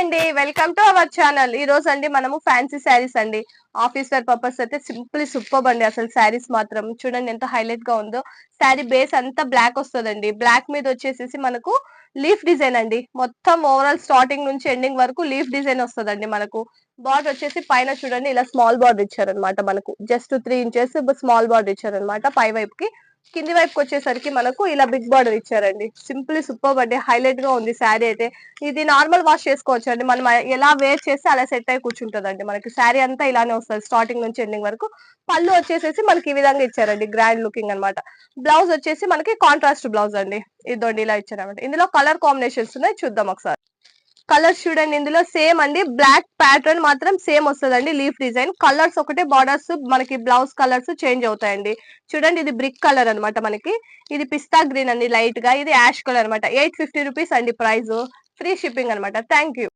అండి, welcome to our channel. ఈ రోజు అండి మనము ఫ్యాన్సీ శారీస్ అండి, ఆఫీస్ వేర్ పర్పస్ అయితే సింప్లీ సూపర్ అండి. అసలు శారీస్ మాత్రం చూడండి ఎంత హైలైట్ గా ఉందో. శారీ బేస్ అంతా బ్లాక్ వస్తుందండి. బ్లాక్ మీద వచ్చేసేసి మనకు లీఫ్ డిజైన్ అండి. మొత్తం ఓవరాల్ స్టార్టింగ్ నుంచి ఎండింగ్ వరకు లీఫ్ డిజైన్ వస్తుందండి. మనకు బార్డర్ వచ్చేసి పైన చూడండి ఇలా స్మాల్ బార్డర్ ఇచ్చారనమాట. మనకు జస్ట్ 3 ఇంచెస్ స్మాల్ బార్డర్ ఇచ్చారనమాట పై వైపుకి. కింది వైపుకి వచ్చేసరికి మనకు ఇలా బిగ్ బార్డర్ ఇచ్చారండి. సింపుల్ సూపర్ అండి, హైలైట్ గా ఉంది శారీ అయితే. ఇది నార్మల్ వాష్ చేసుకోవచ్చు అండి. మనం ఎలా వేర్ చేస్తే అలా సెట్ అయి కూర్చుంటదండి. మనకి శారీ అంతా ఇలానే వస్తుంది స్టార్టింగ్ నుంచి ఎండింగ్ వరకు. పళ్ళు వచ్చేసేసి మనకి ఈ విధంగా ఇచ్చారండి, గ్రాండ్ లుకింగ్ అన్నమాట. బ్లౌజ్ వచ్చేసి మనకి కాంట్రాస్ట్ బ్లౌజ్ అండి. ఇదోండి ఇలా ఇచ్చారన్నమాట. ఇందులో కలర్ కాంబినేషన్స్ ఉన్నాయి, చూద్దాం ఒకసారి. కలర్స్ చూడండి, ఇందులో సేమ్ అండి. బ్లాక్ ప్యాటర్న్ మాత్రం సేమ్ వస్తుందండి, లీఫ్ డిజైన్. కలర్స్ ఒకటే, బార్డర్స్ మనకి బ్లౌజ్ కలర్స్ చేంజ్ అవుతాయండి. చూడండి, ఇది బ్రిక్ కలర్ అన్నమాట మనకి. ఇది పిస్తా గ్రీన్ అండి లైట్ గా. ఇది యాష్ కలర్ అనమాట. 850 రూపీస్ అండి ప్రైస్. ఫ్రీ షిప్పింగ్ అనమాట. Thank you.